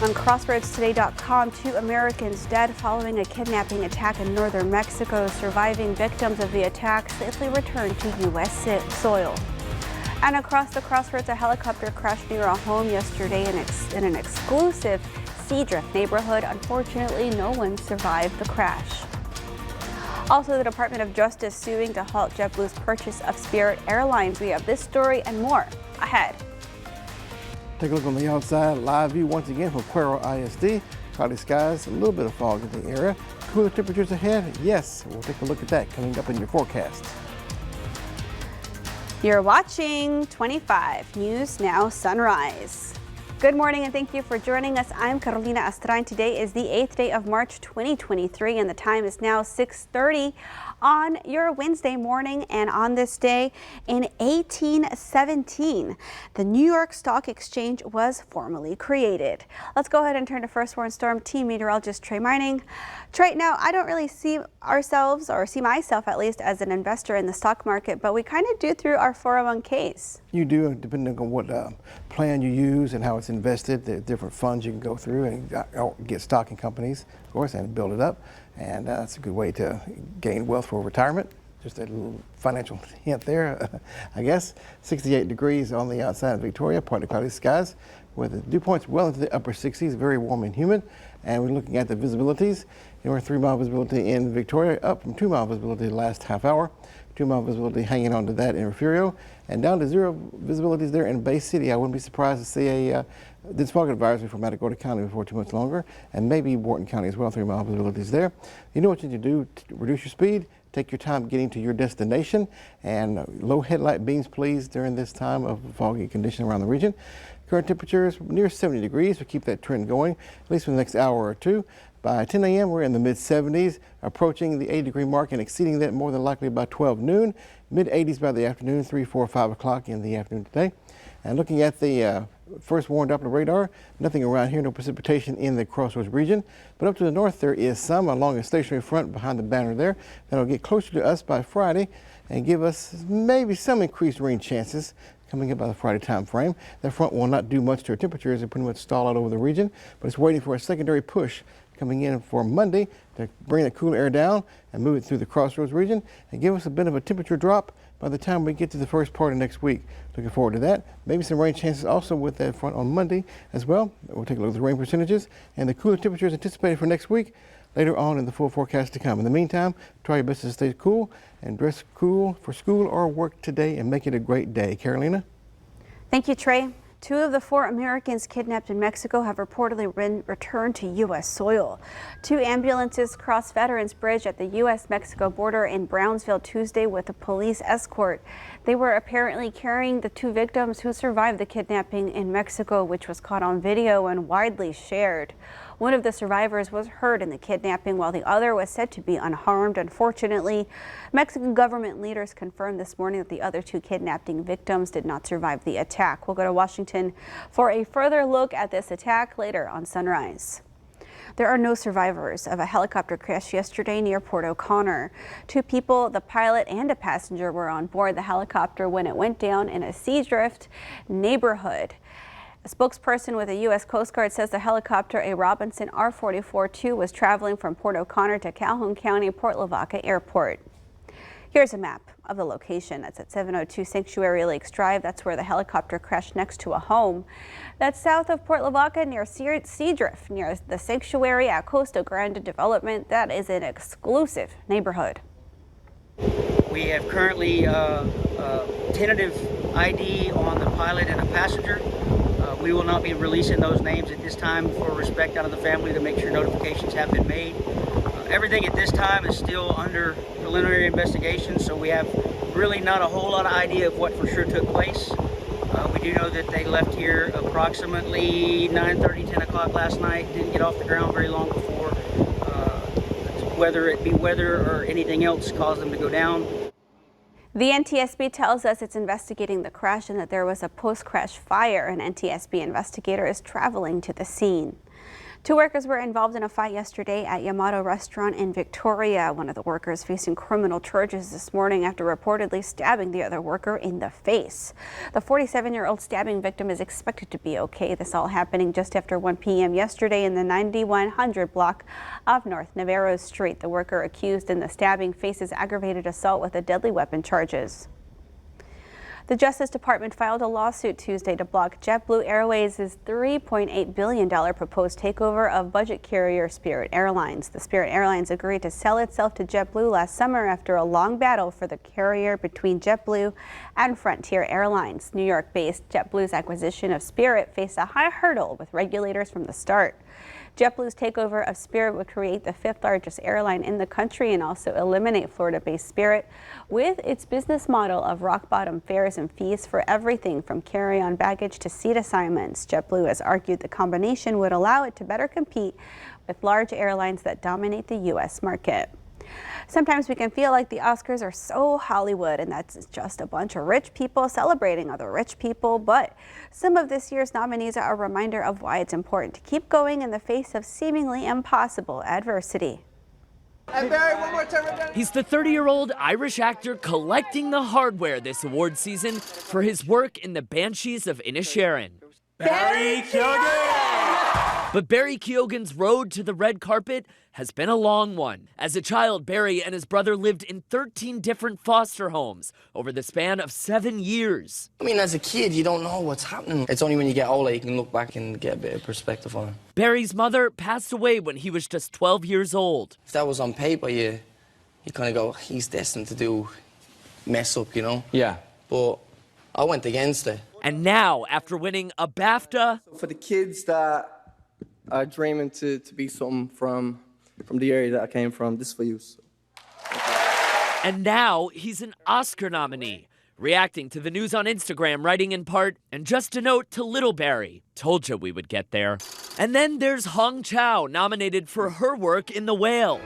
On CrossRoadsToday.com, 2 Americans dead following a kidnapping attack in northern Mexico. Surviving victims of the attack safely returned to U.S. soil. And across the crossroads, a helicopter crashed near a home yesterday in an exclusive Seadrift neighborhood. Unfortunately, no one survived the crash. Also, the Department of Justice suing to halt JetBlue's purchase of Spirit Airlines. We have this story and more ahead. Take a look on the outside, live view once again from Cuero ISD. Cloudy skies, a little bit of fog in the area. Cooler temperatures ahead? Yes, we'll take a look at that coming up in your forecast. You're watching 25 News Now Sunrise. Good morning and thank you for joining us. I'm Carolina Astrain. Today is the 8th day of March 2023 and the time is now 6:30 on your Wednesday morning. And on this day in 1817, the New York Stock Exchange was formally created. Let's go ahead and turn to First Warn Storm Team Meteorologist Trey Mining. Trey, now I don't really see ourselves, or see myself at least, as an investor in the stock market, but we kind of do through our 401ks. You do, depending on what plan you use and how it's invested. There are different funds you can go through and get stock in companies, of course, and build it up. And that's a good way to gain wealth for retirement. Just a little financial hint there, I guess. 68 degrees on the outside of Victoria, partly cloudy skies, with the dew points well into the upper 60s, very warm and humid. And we're looking at the visibilities. We're 3-mile visibility in Victoria, up from 2-mile visibility the last half hour. 2-mile visibility hanging on to that in Refugio, and down to 0 visibilities there in Bay City. I wouldn't be surprised to see a dense fog advisory for Matagorda County before too much longer, and maybe Wharton County as well, 3-mile visibilities there. You know what you need to do to reduce your speed? Take your time getting to your destination, and low headlight beams, please, during this time of foggy condition around the region. Current temperatures near 70 degrees, so keep that trend going, at least for the next hour or two. By 10 a.m., we're in the mid-70s, approaching the 80-degree mark and exceeding that more than likely by 12 noon. Mid-80s by the afternoon, 3, 4, 5 o'clock in the afternoon today. And looking at the first warn Doppler radar, nothing around here, no precipitation in the Crossroads region. But up to the north, there is some along a stationary front behind the banner there. That'll get closer to us by Friday and give us maybe some increased rain chances coming up by the Friday time frame. That front will not do much to our temperatures and pretty much stall out over the region, but it's waiting for a secondary push coming in for Monday to bring the cool air down and move it through the Crossroads region and give us a bit of a temperature drop by the time we get to the first part of next week. Looking forward to that. Maybe some rain chances also with that front on Monday as well. We'll take a look at the rain percentages and the cooler temperatures anticipated for next week later on in the full forecast to come. In the meantime, try your best to stay cool and dress cool for school or work today and make it a great day. Carolina? Thank you, Trey. 2 of the 4 Americans kidnapped in Mexico have reportedly been returned to U.S. soil. 2 ambulances crossed Veterans Bridge at the U.S.-Mexico border in Brownsville Tuesday with a police escort. They were apparently carrying the 2 victims who survived the kidnapping in Mexico, which was caught on video and widely shared. One of the survivors was hurt in the kidnapping, while the other was said to be unharmed. Unfortunately, Mexican government leaders confirmed this morning that the other 2 kidnapping victims did not survive the attack. We'll go to Washington for a further look at this attack later on Sunrise. There are no survivors of a helicopter crash yesterday near Port O'Connor. 2 people, the pilot and a passenger, were on board the helicopter when it went down in a Seadrift neighborhood. A spokesperson with the U.S. Coast Guard says the helicopter, a Robinson R-44-2, was traveling from Port O'Connor to Calhoun County Port Lavaca Airport. Here's a map of the location. That's at 702 Sanctuary Lakes Drive. That's where the helicopter crashed next to a home. That's south of Port Lavaca near Seadrift, near the Sanctuary at Costa Grande Development. That is an exclusive neighborhood. We have currently tentative ID on the pilot and a passenger. We will not be releasing those names at this time for respect out of the family to make sure notifications have been made. Everything at this time is still under preliminary investigation, so we have really not a whole lot of idea of what for sure took place. We do know that they left here approximately 9:30, 10 o'clock last night, didn't get off the ground very long before. Whether it be weather or anything else caused them to go down. The NTSB tells us it's investigating the crash and that there was a post-crash fire. An NTSB investigator is traveling to the scene. Two workers were involved in a fight yesterday at Yamato Restaurant in Victoria. One of the workers facing criminal charges this morning after reportedly stabbing the other worker in the face. The 47-year-old stabbing victim is expected to be okay. This all happening just after 1 p.m. yesterday in the 9100 block of North Navarro Street. The worker accused in the stabbing faces aggravated assault with a deadly weapon charges. The Justice Department filed a lawsuit Tuesday to block JetBlue Airways' $3.8 billion proposed takeover of budget carrier Spirit Airlines. The Spirit Airlines agreed to sell itself to JetBlue last summer after a long battle for the carrier between JetBlue and Frontier Airlines. New York-based JetBlue's acquisition of Spirit faced a high hurdle with regulators from the start. JetBlue's takeover of Spirit would create the fifth largest airline in the country and also eliminate Florida-based Spirit with its business model of rock-bottom fares and fees for everything from carry-on baggage to seat assignments. JetBlue has argued the combination would allow it to better compete with large airlines that dominate the U.S. market. Sometimes we can feel like the Oscars are so Hollywood and that's just a bunch of rich people celebrating other rich people, but some of this year's nominees are a reminder of why it's important to keep going in the face of seemingly impossible adversity. And Barry, one more time, everybody. He's the 30-year-old Irish actor collecting the hardware this award season for his work in The Banshees of Inisherin. Barry Keoghan! But Barry Keoghan's road to the red carpet has been a long one. As a child, Barry and his brother lived in 13 different foster homes over the span of 7 years. I mean, as a kid, you don't know what's happening. It's only when you get older you can look back and get a bit of perspective on it. Barry's mother passed away when he was just 12 years old. If that was on paper, you kind of go, he's destined to mess up, you know? Yeah. But I went against it. And now, after winning a BAFTA, For the kids that are dreaming to be something from the area that I came from, this is for you. So. and now he's an Oscar nominee. Reacting to the news on Instagram, writing in part, and just a note to little Barry, told you we would get there. And then there's Hong Chow, nominated for her work in The Whale.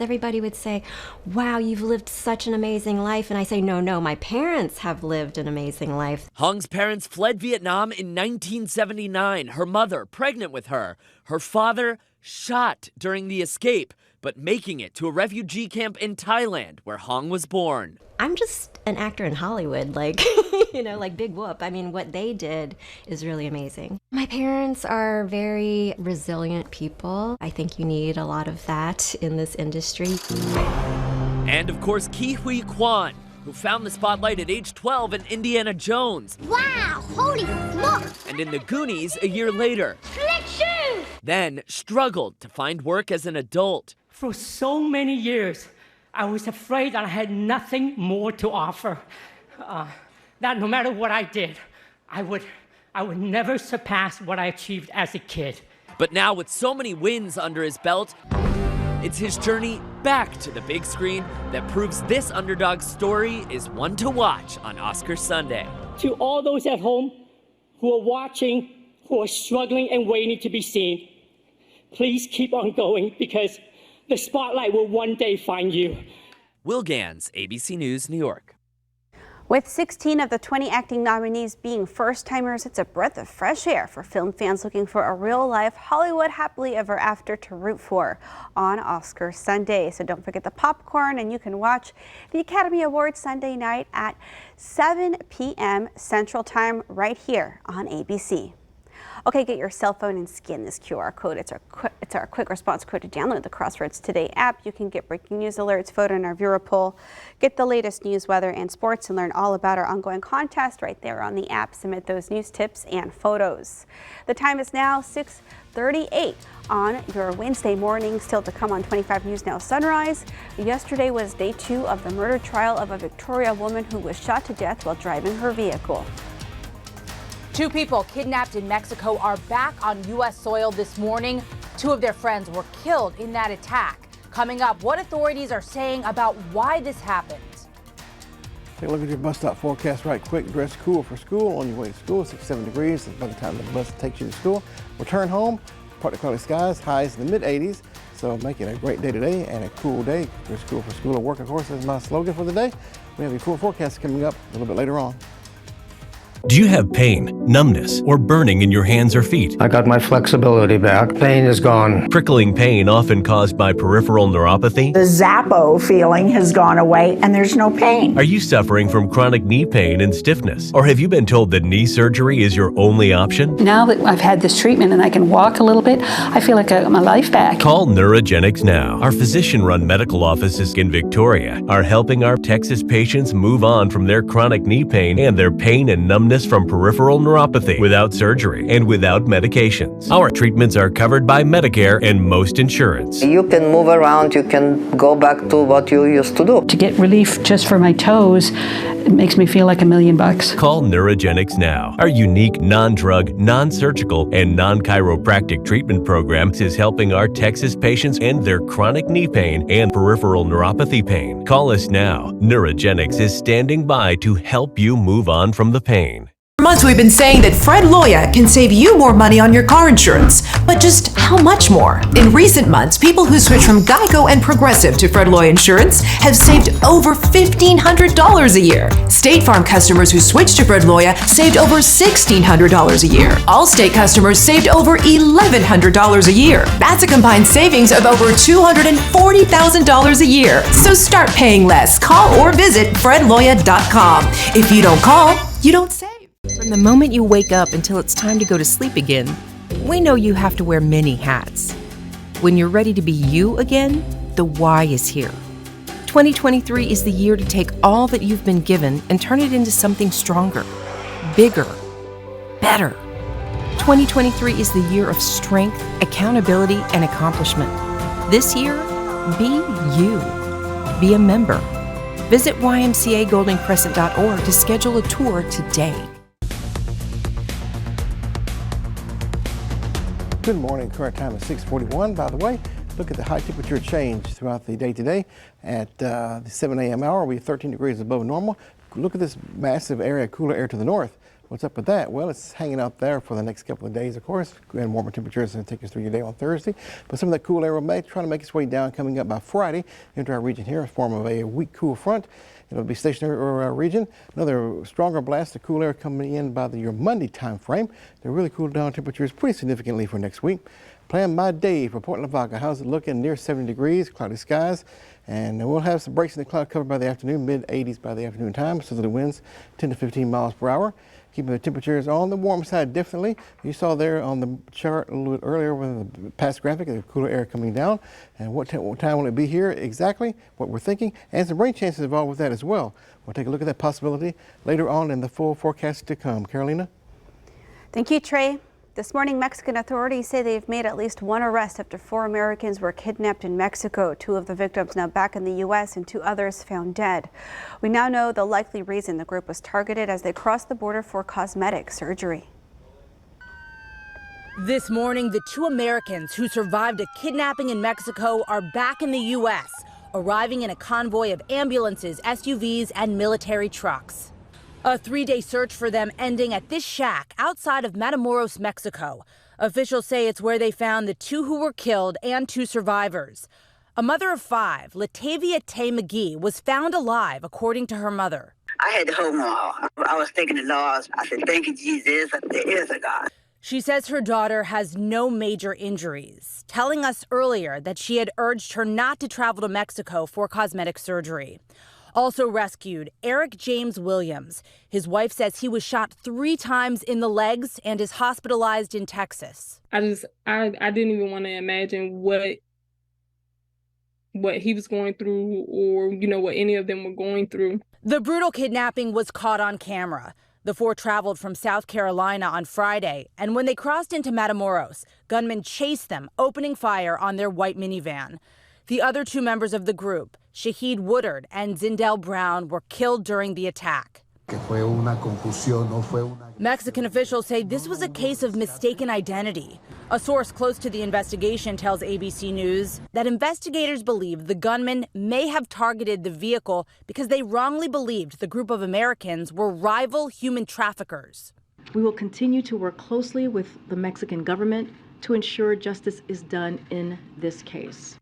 Everybody would say, wow, you've lived such an amazing life. And I say, no, my parents have lived an amazing life. Hong's parents fled Vietnam in 1979. Her mother, pregnant with her. Her father, shot during the escape, but making it to a refugee camp in Thailand, where Hong was born. I'm just an actor in Hollywood, like, like Big Whoop. I mean, what they did is really amazing. My parents are very resilient people. I think you need a lot of that in this industry. And of course, Ke Huy Quan, who found the spotlight at age 12 in Indiana Jones. Wow, holy smokes! And in The Goonies a year later. Click shoes! Then struggled to find work as an adult. For so many years, I was afraid that I had nothing more to offer. That no matter what I did, I would never surpass what I achieved as a kid. But now with so many wins under his belt, it's his journey back to the big screen that proves this underdog story is one to watch on Oscar Sunday. To all those at home who are watching, who are struggling and waiting to be seen, please keep on going because the spotlight will one day find you. Will Gans, ABC News, New York. With 16 of the 20 acting nominees being first-timers, it's a breath of fresh air for film fans looking for a real-life Hollywood happily ever after to root for on Oscar Sunday. So don't forget the popcorn, and you can watch the Academy Awards Sunday night at 7 p.m. Central Time right here on ABC. Okay, get your cell phone and scan this QR code. It's our quick response code to download the Crossroads Today app. You can get breaking news alerts, vote in our viewer poll, get the latest news, weather, and sports, and learn all about our ongoing contest right there on the app. Submit those news tips and photos. The time is now 6:38 on your Wednesday morning. Still to come on 25 News Now Sunrise. Yesterday was day 2 of the murder trial of a Victoria woman who was shot to death while driving her vehicle. 2 people kidnapped in Mexico are back on U.S. soil this morning. 2 of their friends were killed in that attack. Coming up, what authorities are saying about why this happened. Take a look at your bus stop forecast right quick. Dress cool for school. On your way to school, 67 degrees by the time the bus takes you to school. Return home, partly cloudy skies, highs in the mid-80s. So make it a great day today and a cool day. Dress cool for school or work, of course, is my slogan for the day. We have a full forecast coming up a little bit later on. Do you have pain, numbness, or burning in your hands or feet? I got my flexibility back. Pain is gone. Prickling pain often caused by peripheral neuropathy? The Zappo feeling has gone away and there's no pain. Are you suffering from chronic knee pain and stiffness? Or have you been told that knee surgery is your only option? Now that I've had this treatment and I can walk a little bit, I feel like I got my life back. Call Neurogenics now. Our physician-run medical offices in Victoria are helping our Texas patients move on from their chronic knee pain and their pain and numbness from peripheral neuropathy without surgery and without medications. Our treatments are covered by Medicare and most insurance. You can move around, you can go back to what you used to do. To get relief just for my toes, it makes me feel like $1 million. Call Neurogenics now. Our unique non-drug, non-surgical, and non-chiropractic treatment program is helping our Texas patients end their chronic knee pain and peripheral neuropathy pain. Call us now. Neurogenics is standing by to help you move on from the pain. For months we've been saying that Fred Loya can save you more money on your car insurance, but just how much more? In recent months, people who switched from Geico and Progressive to Fred Loya Insurance have saved over $1,500 a year. State Farm customers who switched to Fred Loya saved over $1,600 a year. Allstate customers saved over $1,100 a year. That's a combined savings of over $240,000 a year. So start paying less. Call or visit fredloya.com. If you don't call, you don't save. From the moment you wake up until it's time to go to sleep again, we know you have to wear many hats. When you're ready to be you again, the Y is here. 2023 is the year to take all that you've been given and turn it into something stronger, bigger, better. 2023 is the year of strength, accountability, and accomplishment. This year, be you. Be a member. Visit ymcagoldencrescent.org to schedule a tour today. Good morning. Current time is 6:41. By the way, look at the high temperature change throughout the day today. At the 7 a.m. hour, we're 13 degrees above normal. Look at this massive area of cooler air to the north. What's up with that? Well, it's hanging out there for the next couple of days, of course, and warmer temperatures and take us through your day on Thursday. But some of that cool air will try to make its way down coming up by Friday into our region here in the form of a weak cool front. It'll be stationary over our region. Another stronger blast of cool air coming in by your Monday time frame. They'll really cool down temperatures pretty significantly for next week. Plan by day for Port Lavaca. How's it looking? Near 70 degrees, cloudy skies. And we'll have some breaks in the cloud cover by the afternoon, mid-80s by the afternoon time. So the winds 10 to 15 miles per hour. Keeping the temperatures on the warm side, definitely. You saw there on the chart a little bit earlier with the past graphic, the cooler air coming down. And what time will it be here exactly? What we're thinking. And some rain chances involved with that as well. We'll take a look at that possibility later on in the full forecast to come. Carolina? Thank you, Trey. This morning, Mexican authorities say they've made at least one arrest after 4 Americans were kidnapped in Mexico. 2 of the victims now back in the U.S. and 2 others found dead. We now know the likely reason the group was targeted as they crossed the border for cosmetic surgery. This morning, the 2 Americans who survived a kidnapping in Mexico are back in the U.S., arriving in a convoy of ambulances, SUVs, and military trucks. A 3-day search for them ending at this shack outside of Matamoros, Mexico. Officials say it's where they found the 2 who were killed and 2 survivors. A mother of 5, Latavia Tay McGee, was found alive, according to her mother. I had to hold my heart. I was thanking the Lord. I said, thank you, Jesus. There is a God. She says her daughter has no major injuries, telling us earlier that she had urged her not to travel to Mexico for cosmetic surgery. Also rescued, Eric James Williams. His wife says he was shot 3 times in the legs and is hospitalized in Texas. I didn't even want to imagine what he was going through or, what any of them were going through. The brutal kidnapping was caught on camera. The 4 traveled from South Carolina on Friday, and when they crossed into Matamoros, gunmen chased them, opening fire on their white minivan. The other 2 members of the group, Shaheed Woodard and Zindell Brown, were killed during the attack. Mexican officials say this was a case of mistaken identity. A source close to the investigation tells ABC News that investigators believe the gunmen may have targeted the vehicle because they wrongly believed the group of Americans were rival human traffickers. We will continue to work closely with the Mexican government to ensure justice is done in this case.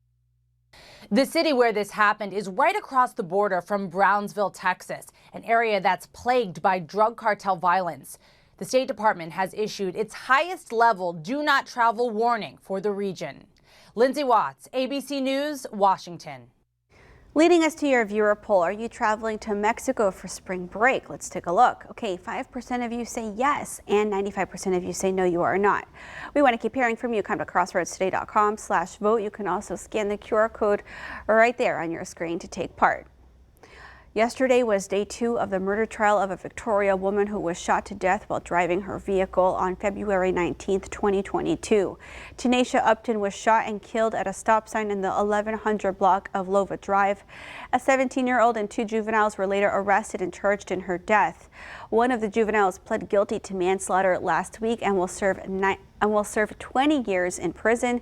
The city where this happened is right across the border from Brownsville, Texas, an area that's plagued by drug cartel violence. The State Department has issued its highest level do not travel warning for the region. Lindsay Watts, ABC News, Washington. Leading us to your viewer poll, are you traveling to Mexico for spring break? Let's take a look. Okay, 5% of you say yes, and 95% of you say no, you are not. We want to keep hearing from you. Come to crossroadstoday.com/vote. You can also scan the QR code right there on your screen to take part. Yesterday was day 2 of the murder trial of a Victoria woman who was shot to death while driving her vehicle on February 19, 2022. Tanisha Upton was shot and killed at a stop sign in the 1100 block of Lova Drive. A 17-year-old and 2 juveniles were later arrested and charged in her death. One of the juveniles pled guilty to manslaughter last week and will serve 20 years in prison.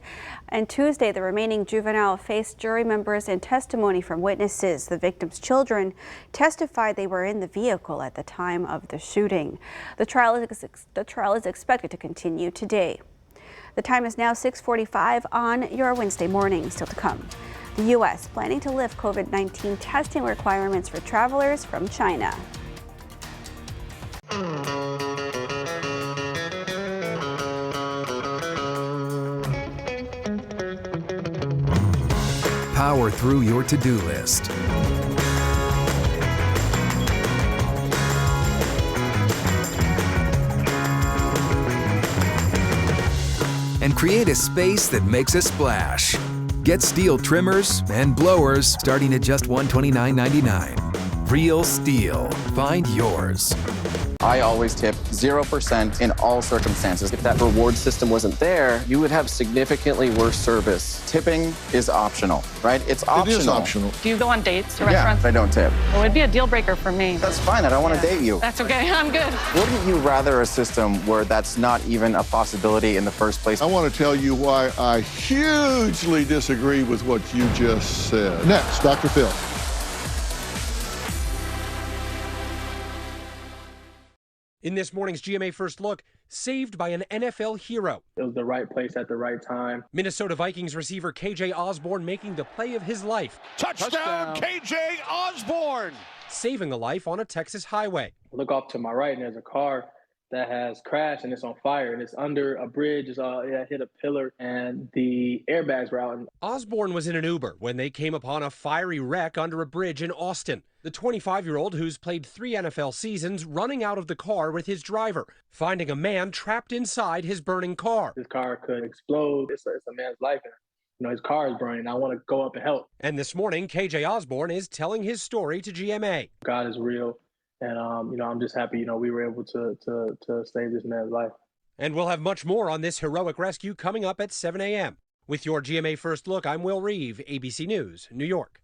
And Tuesday, the remaining juvenile faced jury members and testimony from witnesses. The victim's children testified they were in the vehicle at the time of the shooting. The trial is expected to continue today. The time is now 6:45 on your Wednesday morning. Still to come, the U.S. planning to lift COVID-19 testing requirements for travelers from China. Power through your to-do list. And create a space that makes a splash. Get steel trimmers and blowers starting at just $129.99. Real STIHL. Find yours. I always tip 0% in all circumstances. If that reward system wasn't there, you would have significantly worse service. Tipping is optional, right? It's optional. It is optional. Do you go on dates to Yeah, restaurants? I don't tip. Well, it'd be a deal breaker for me. That's fine. I don't want to date you. That's okay. I'm good. Wouldn't you rather a system where that's not even a possibility in the first place? I want to tell you why I hugely disagree with what you just said. Next, Dr. Phil. In this morning's GMA First Look, saved by an NFL hero. It was the right place at the right time. Minnesota Vikings receiver KJ Osborne making the play of his life. Touchdown, KJ Osborne! Saving a life on a Texas highway. I look off to my right and there's a car that has crashed and it's on fire and it's under a bridge. It hit a pillar and the airbags were out. Osborne was in an Uber when they came upon a fiery wreck under a bridge in Austin. The 25-year-old, who's played 3 NFL seasons, running out of the car with his driver, finding a man trapped inside his burning car. This car could explode. It's a man's life. His car is burning. I want to go up and help. And this morning, KJ Osborne is telling his story to GMA. God is real. And, I'm just happy, we were able to save this man's life. And we'll have much more on this heroic rescue coming up at 7 a.m. With your GMA First Look, I'm Will Reeve, ABC News, New York.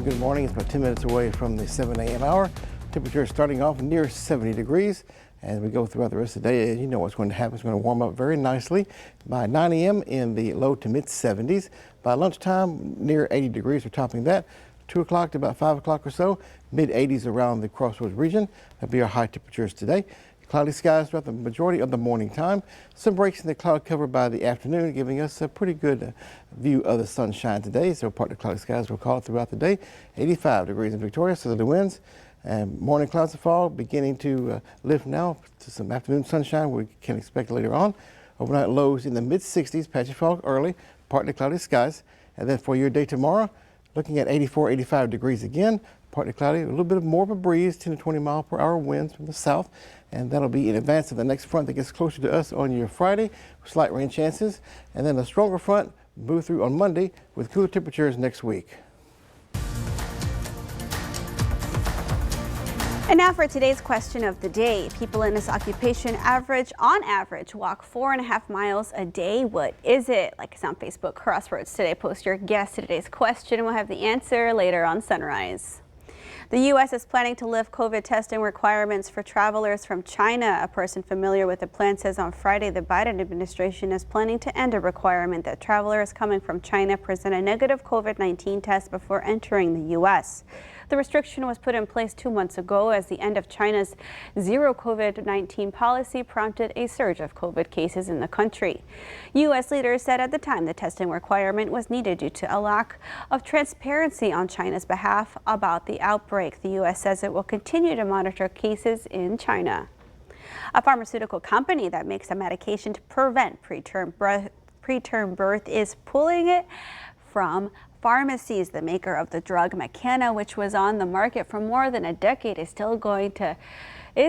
Good morning. It's about 10 minutes away from the 7 a.m. hour. Temperature is starting off near 70 degrees. As we go throughout the rest of the day, you know what's going to happen. It's going to warm up very nicely by 9 a.m. in the low to mid 70s. By lunchtime, near 80 degrees. We're topping that. 2 o'clock to about 5 o'clock or so, mid 80s around the Crossroads region. That'll be our high temperatures today. Cloudy skies throughout the majority of the morning time. Some breaks in the cloud cover by the afternoon, giving us a pretty good view of the sunshine today. So part of the cloudy skies will call throughout the day. 85 degrees in Victoria, southerly winds. And morning clouds of fog beginning to lift now to some afternoon sunshine we can expect later on. Overnight lows in the mid-60s, patchy fog early, partly cloudy skies. And then for your day tomorrow, looking at 84, 85 degrees again, partly cloudy, a little bit more of a breeze, 10 to 20 mile per hour winds from the south. And that'll be in advance of the next front that gets closer to us on your Friday, slight rain chances. And then a stronger front move through on Monday with cooler temperatures next week. And now for today's question of the day. People in this occupation on average, walk 4.5 miles a day. What is it? Like us on Facebook, Crossroads today. Post your guess to today's question and we'll have the answer later on Sunrise. The U.S. is planning to lift COVID testing requirements for travelers from China. A person familiar with the plan says on Friday the Biden administration is planning to end a requirement that travelers coming from China present a negative COVID-19 test before entering the U.S. The restriction was put in place 2 months ago as the end of China's zero COVID-19 policy prompted a surge of COVID cases in the country. U.S. leaders said at the time the testing requirement was needed due to a lack of transparency on China's behalf about the outbreak. The U.S. says it will continue to monitor cases in China. A pharmaceutical company that makes a medication to prevent preterm birth is pulling it from pharmacies. The maker of the drug McKenna, which was on the market for more than a decade, is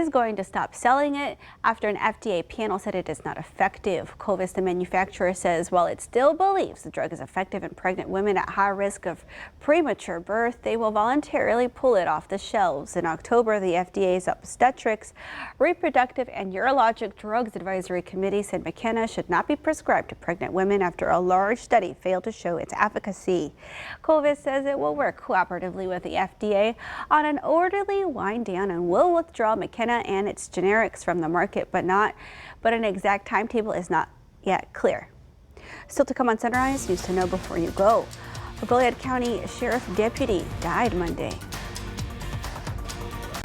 going to stop selling it after an FDA panel said it is not effective. Covis, the manufacturer, says while it still believes the drug is effective in pregnant women at high risk of premature birth, they will voluntarily pull it off the shelves. In October, the FDA's Obstetrics, Reproductive and Urologic Drugs Advisory Committee said McKenna should not be prescribed to pregnant women after a large study failed to show its efficacy. Covis says it will work cooperatively with the FDA on an orderly wind down and will withdraw McKenna and its generics from the market, but an exact timetable is not yet clear. Still to come on Sunrise, news to know before you go. A Goliad County Sheriff deputy died Monday.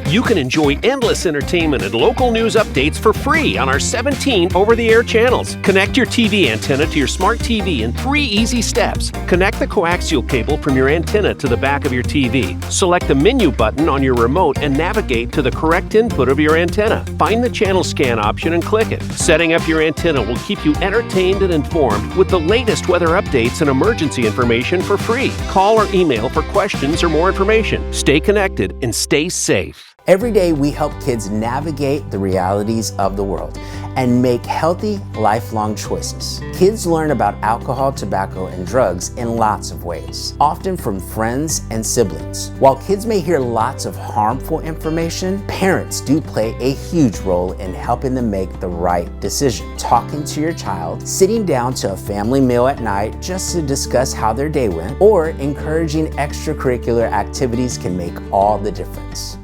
You can enjoy endless entertainment and local news updates for free on our 17 over-the-air channels. Connect your TV antenna to your smart TV in 3 easy steps. Connect the coaxial cable from your antenna to the back of your TV. Select the menu button on your remote and navigate to the correct input of your antenna. Find the channel scan option and click it. Setting up your antenna will keep you entertained and informed with the latest weather updates and emergency information for free. Call or email for questions or more information. Stay connected and stay safe. Every day we help kids navigate the realities of the world and make healthy, lifelong choices. Kids learn about alcohol, tobacco, and drugs in lots of ways, often from friends and siblings. While kids may hear lots of harmful information, parents do play a huge role in helping them make the right decision. Talking to your child, sitting down to a family meal at night just to discuss how their day went, or encouraging extracurricular activities can make all the difference.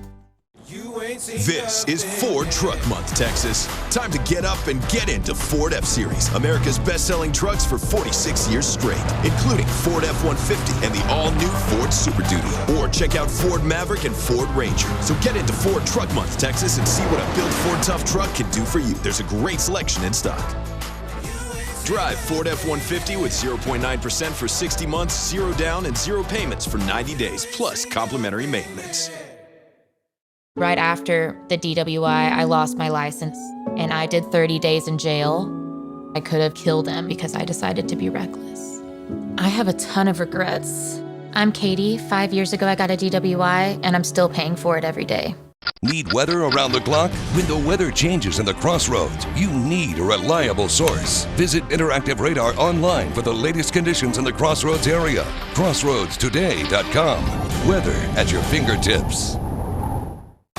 This is Ford Truck Month, Texas. Time to get up and get into Ford F-Series, America's best-selling trucks for 46 years straight, including Ford F-150 and the all-new Ford Super Duty. Or check out Ford Maverick and Ford Ranger. So get into Ford Truck Month, Texas, and see what a built Ford Tough truck can do for you. There's a great selection in stock. Drive Ford F-150 with 0.9% for 60 months, 0 down, and 0 payments for 90 days, plus complimentary maintenance. Right after the DWI, I lost my license and I did 30 days in jail. I could have killed him because I decided to be reckless. I have a ton of regrets. I'm Katie. 5 years ago, I got a DWI and I'm still paying for it every day. Need weather around the clock? When the weather changes in the Crossroads, you need a reliable source. Visit Interactive Radar online for the latest conditions in the Crossroads area. CrossroadsToday.com. Weather at your fingertips.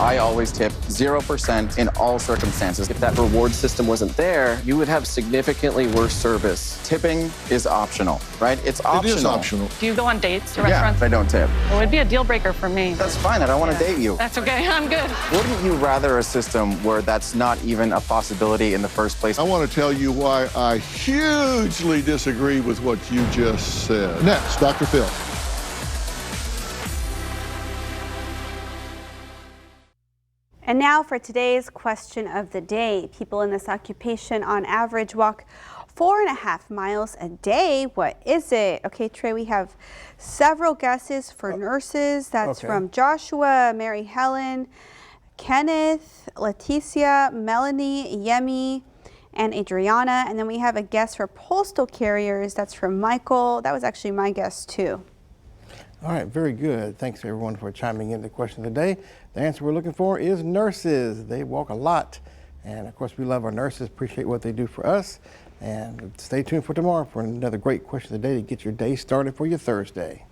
I always tip 0% in all circumstances. If that reward system wasn't there, you would have significantly worse service. Tipping is optional, right? It's optional. It is optional. Do you go on dates to Yeah, restaurants? I don't tip. Well, it'd be a deal breaker for me. That's fine. I don't want to date you. That's okay. I'm good. Wouldn't you rather a system where that's not even a possibility in the first place? I want to tell you why I hugely disagree with what you just said. Next, Dr. Phil. And now Now for today's question of the day. People in this occupation on average walk 4.5 miles a day. What is it? Okay, Trey, we have several guesses for nurses. That's from Joshua, Mary Helen, Kenneth, Leticia, Melanie, Yemi, and Adriana. And then we have a guess for postal carriers. That's from Michael. That was actually my guess too. All right, very good. Thanks everyone for chiming in the question of the day. The answer we're looking for is nurses. They walk a lot. And of course, we love our nurses, appreciate what they do for us. And stay tuned for tomorrow for another great question of the day to get your day started for your Thursday.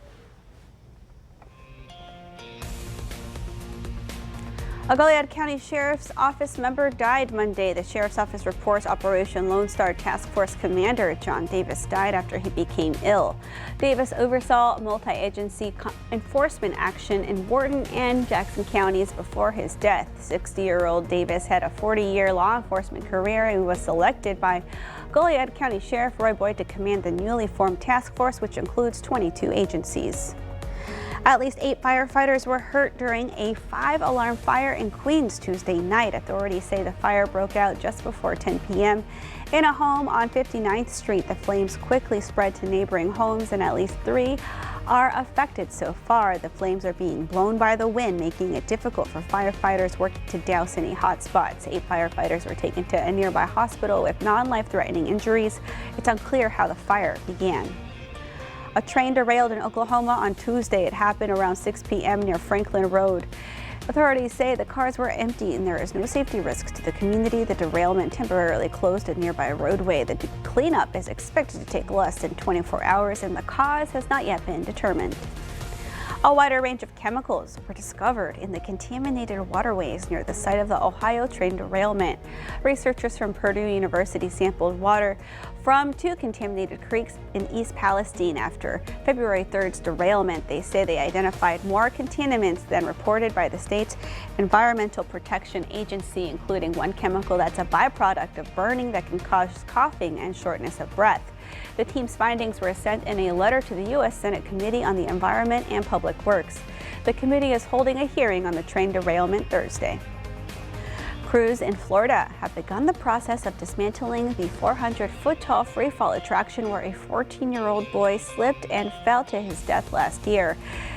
A Goliad County Sheriff's Office member died Monday. The Sheriff's Office reports Operation Lone Star Task Force Commander John Davis died after he became ill. Davis oversaw multi-agency enforcement action in Wharton and Jackson counties before his death. 60-year-old Davis had a 40-year law enforcement career and was selected by Goliad County Sheriff Roy Boyd to command the newly formed task force, which includes 22 agencies. At least 8 firefighters were hurt during a 5-alarm fire in Queens Tuesday night. Authorities say the fire broke out just before 10 p.m. in a home on 59th Street. The flames quickly spread to neighboring homes, and at least 3 are affected so far. The flames are being blown by the wind, making it difficult for firefighters working to douse any hot spots. 8 firefighters were taken to a nearby hospital with non-life-threatening injuries. It's unclear how the fire began. A train derailed in Oklahoma on Tuesday. It happened around 6 p.m. near Franklin Road. Authorities say the cars were empty and there is no safety risk to the community. The derailment temporarily closed a nearby roadway. The cleanup is expected to take less than 24 hours and the cause has not yet been determined. A wider range of chemicals were discovered in the contaminated waterways near the site of the Ohio train derailment. Researchers from Purdue University sampled water from 2 contaminated creeks in East Palestine after February 3rd's derailment. They say they identified more contaminants than reported by the state's Environmental Protection Agency, including one chemical that's a byproduct of burning that can cause coughing and shortness of breath. The team's findings were sent in a letter to the U.S. Senate Committee on the Environment and Public Works. The committee is holding a hearing on the train derailment Thursday. Crews in Florida have begun the process of dismantling the 400-foot-tall freefall attraction where a 14-year-old boy slipped and fell to his death last year.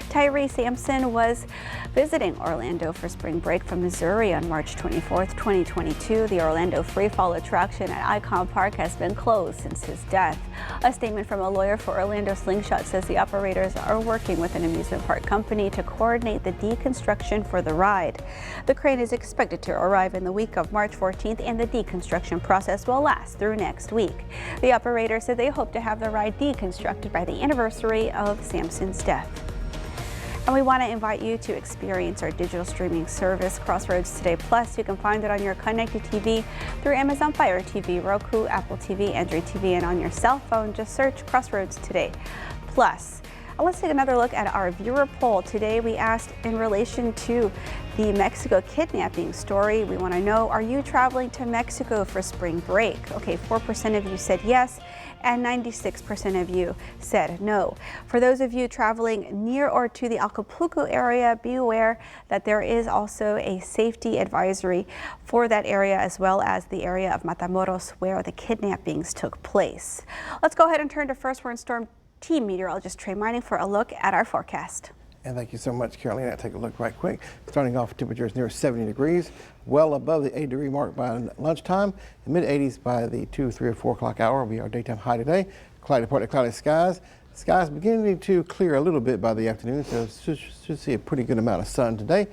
Tyree Sampson was visiting Orlando for spring break from Missouri on March 24, 2022. The Orlando freefall attraction at Icon Park has been closed since his death. A statement from a lawyer for Orlando Slingshot says the operators are working with an amusement park company to coordinate the deconstruction for the ride. The crane is expected to arrive in the week of March 14th, and the deconstruction process will last through next week. The operator said they hope to have the ride deconstructed by the anniversary of Sampson's death. And we want to invite you to experience our digital streaming service, Crossroads Today Plus. You can find it on your connected TV through Amazon Fire TV, Roku, Apple TV, Android TV, and on your cell phone. Just search Crossroads Today Plus. Let's take another look at our viewer poll. Today we asked in relation to the Mexico kidnapping story. We want to know, are you traveling to Mexico for spring break? Okay, 4% of you said yes, and 96% of you said no. For those of you traveling near or to the Acapulco area, be aware that there is also a safety advisory for that area, as well as the area of Matamoros where the kidnappings took place. Let's go ahead and turn to First Warn Storm Team meteorologist Trey Mining for a look at our forecast. And thank you so much, Carolina. I'll take a look right quick. Starting off, temperatures near 70 degrees, well above the 8-degree mark by lunchtime, the mid-80s by the 2, 3, or 4 o'clock hour will be our daytime high today. Partly cloudy skies. Skies beginning to clear a little bit by the afternoon, so should see a pretty good amount of sun today.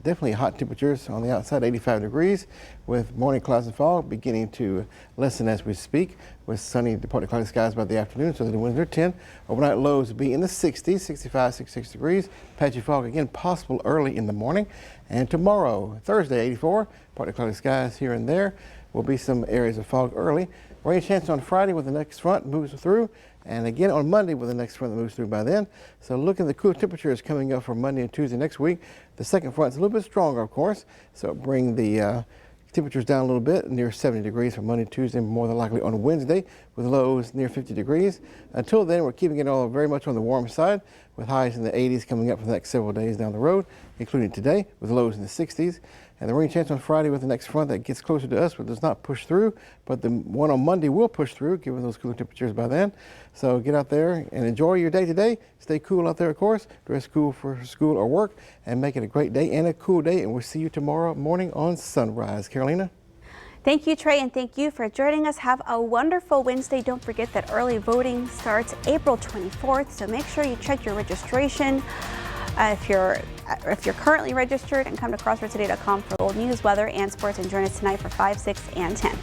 Definitely hot temperatures on the outside, 85 degrees, with morning clouds and fog beginning to lessen as we speak, with sunny to partly cloudy skies by the afternoon, so the winds are 10. Overnight lows will be in the 60s, 65, 66 degrees. Patchy fog again possible early in the morning. And tomorrow, Thursday, 84, partly cloudy skies here and there. Will be some areas of fog early. Rain chance on Friday when the next front moves through, and again on Monday with the next front that moves through by then. So look at the cool temperatures coming up for Monday and Tuesday next week. The second front's a little bit stronger, of course, so bring the temperatures down a little bit, near 70 degrees for Monday, Tuesday, more than likely on Wednesday, with lows near 50 degrees. Until then, we're keeping it all very much on the warm side, with highs in the 80s coming up for the next several days down the road, including today, with lows in the 60s. And the rain chance on Friday with the next front that gets closer to us but does not push through. But the one on Monday will push through, given those cooler temperatures by then. So get out there and enjoy your day today. Stay cool out there, of course. Dress cool for school or work, and make it a great day and a cool day. And we'll see you tomorrow morning on Sunrise. Carolina? Thank you, Trey, and thank you for joining us. Have a wonderful Wednesday. Don't forget that early voting starts April 24th, so make sure you check your registration if you're currently registered, and come to crossroadstoday.com for old news, weather, and sports, and join us tonight for 5, 6, and 10.